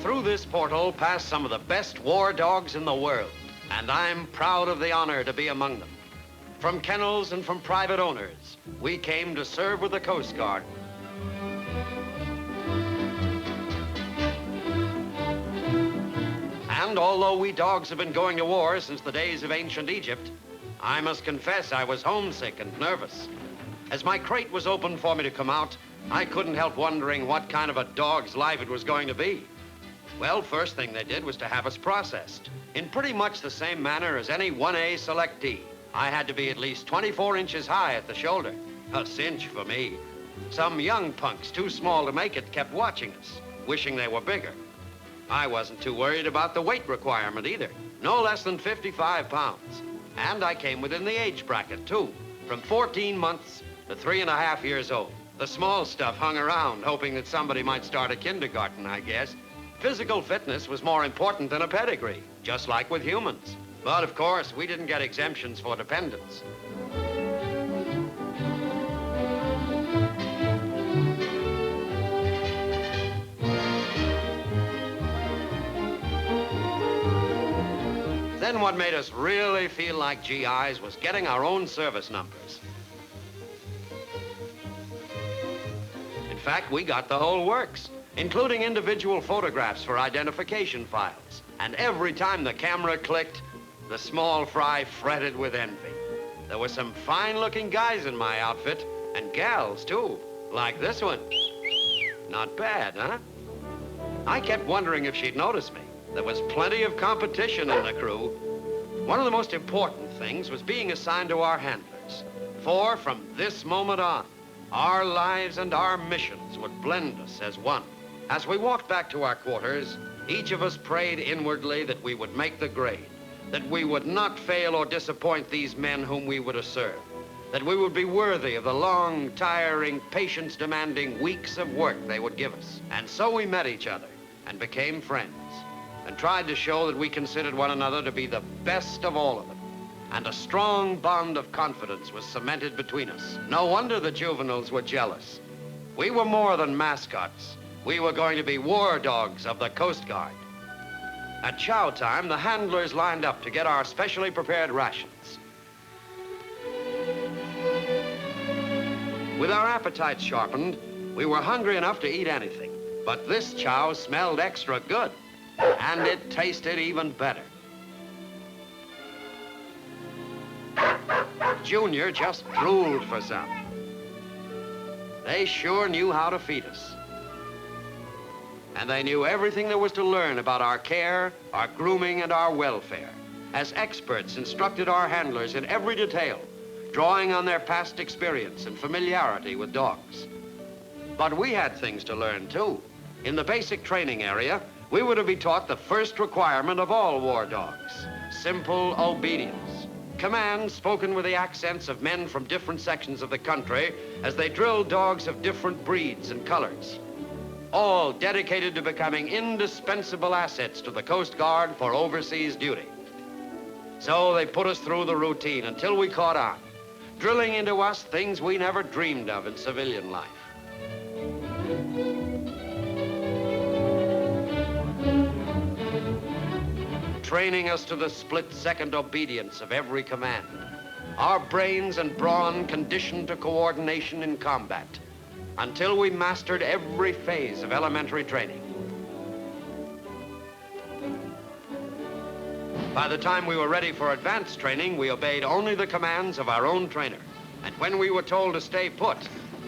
Through this portal pass some of the best war dogs in the world, and I'm proud of the honor to be among them. From kennels and from private owners, we came to serve with the Coast Guard. And although we dogs have been going to war since the days of ancient Egypt, I must confess I was homesick and nervous. As my crate was opened for me to come out, I couldn't help wondering what kind of a dog's life it was going to be. Well, first thing they did was to have us processed in pretty much the same manner as any 1A selectee. I had to be at least 24 inches high at the shoulder. A cinch for me. Some young punks too small to make it kept watching us, wishing they were bigger. I wasn't too worried about the weight requirement either. No less than 55 pounds. And I came within the age bracket too, from 14 months to 3.5 years old. The small stuff hung around, hoping that somebody might start a kindergarten, I guess. Physical fitness was more important than a pedigree, just like with humans. But of course, we didn't get exemptions for dependents. Then what made us really feel like GIs was getting our own service numbers. In fact, we got the whole works, including individual photographs for identification files. And every time the camera clicked, the small fry fretted with envy. There were some fine-looking guys in my outfit, and gals, too, like this one. Not bad, huh? I kept wondering if she'd notice me. There was plenty of competition in the crew. One of the most important things was being assigned to our handlers. For from this moment on, our lives and our missions would blend us as one. As we walked back to our quarters, each of us prayed inwardly that we would make the grade, that we would not fail or disappoint these men whom we were to serve, that we would be worthy of the long, tiring, patience-demanding weeks of work they would give us. And so we met each other and became friends and tried to show that we considered one another to be the best of all of them. And a strong bond of confidence was cemented between us. No wonder the juveniles were jealous. We were more than mascots. We were going to be war dogs of the Coast Guard. At chow time, the handlers lined up to get our specially prepared rations. With our appetites sharpened, we were hungry enough to eat anything. But this chow smelled extra good, and it tasted even better. Junior just drooled for some. They sure knew how to feed us. And they knew everything there was to learn about our care, our grooming, and our welfare. As experts instructed our handlers in every detail, drawing on their past experience and familiarity with dogs. But we had things to learn, too. In the basic training area, we were to be taught the first requirement of all war dogs: simple obedience. Commands spoken with the accents of men from different sections of the country as they drilled dogs of different breeds and colors, all dedicated to becoming indispensable assets to the Coast Guard for overseas duty. So they put us through the routine until we caught on, drilling into us things we never dreamed of in civilian life. Training us to the split-second obedience of every command. Our brains and brawn conditioned to coordination in combat until we mastered every phase of elementary training. By the time we were ready for advanced training, we obeyed only the commands of our own trainer. And when we were told to stay put,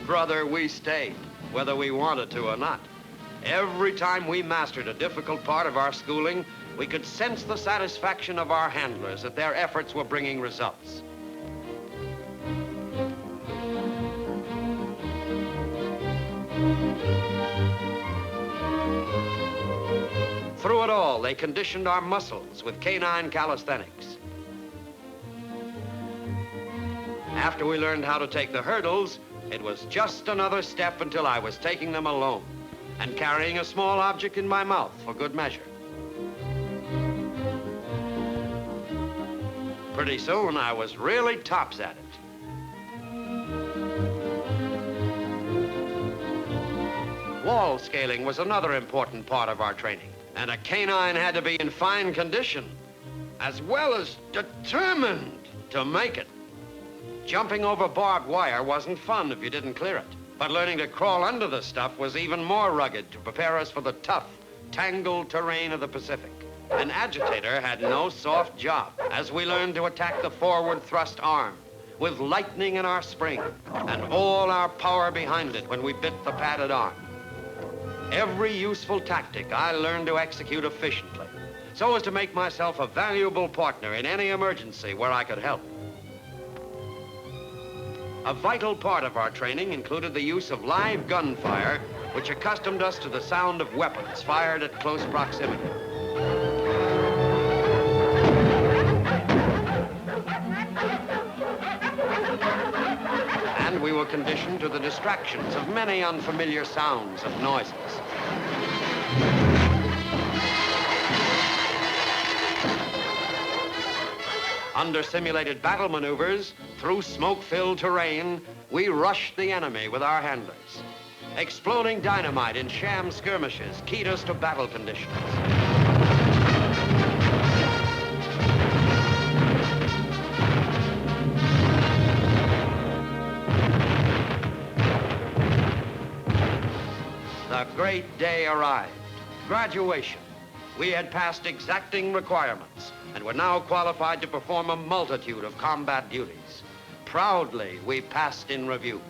brother, we stayed, whether we wanted to or not. Every time we mastered a difficult part of our schooling, we could sense the satisfaction of our handlers that their efforts were bringing results. Through it all, they conditioned our muscles with canine calisthenics. After we learned how to take the hurdles, it was just another step until I was taking them alone and carrying a small object in my mouth for good measure. Pretty soon, I was really tops at it. Wall scaling was another important part of our training. And a canine had to be in fine condition, as well as determined to make it. Jumping over barbed wire wasn't fun if you didn't clear it. But learning to crawl under the stuff was even more rugged to prepare us for the tough, tangled terrain of the Pacific. An agitator had no soft job as we learned to attack the forward thrust arm with lightning in our spring and all our power behind it when we bit the padded arm. Every useful tactic I learned to execute efficiently so as to make myself a valuable partner in any emergency where I could help. A vital part of our training included the use of live gunfire, which accustomed us to the sound of weapons fired at close proximity. And we were conditioned to the distractions of many unfamiliar sounds and noises. Under simulated battle maneuvers, through smoke-filled terrain, we rushed the enemy with our handlers. Exploding dynamite in sham skirmishes keyed us to battle conditions. The great day arrived, graduation. We had passed exacting requirements and were now qualified to perform a multitude of combat duties. Proudly, we passed in review.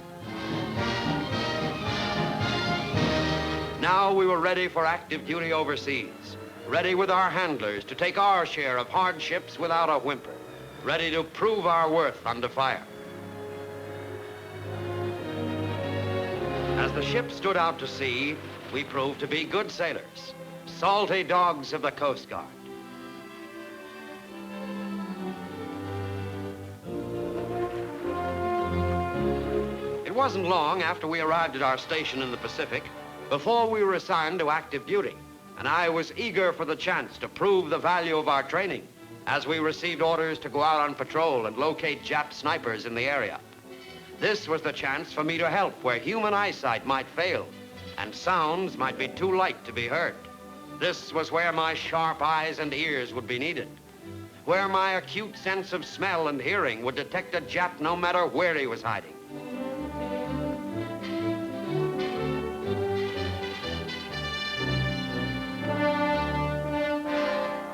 Now we were ready for active duty overseas, ready with our handlers to take our share of hardships without a whimper, ready to prove our worth under fire. As the ship stood out to sea, we proved to be good sailors, salty dogs of the Coast Guard. It wasn't long after we arrived at our station in the Pacific before we were assigned to active duty, and I was eager for the chance to prove the value of our training as we received orders to go out on patrol and locate Jap snipers in the area. This was the chance for me to help where human eyesight might fail and sounds might be too light to be heard. This was where my sharp eyes and ears would be needed, where my acute sense of smell and hearing would detect a Jap no matter where he was hiding.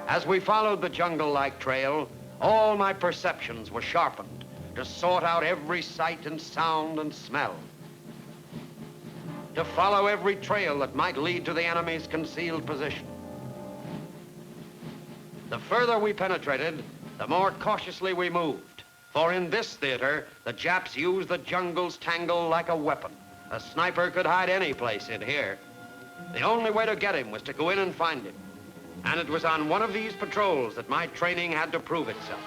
As we followed the jungle-like trail, all my perceptions were sharpened to sort out every sight and sound and smell, to follow every trail that might lead to the enemy's concealed position. The further we penetrated, the more cautiously we moved, for in this theater, the Japs used the jungle's tangle like a weapon. A sniper could hide any place in here. The only way to get him was to go in and find him. And it was on one of these patrols that my training had to prove itself.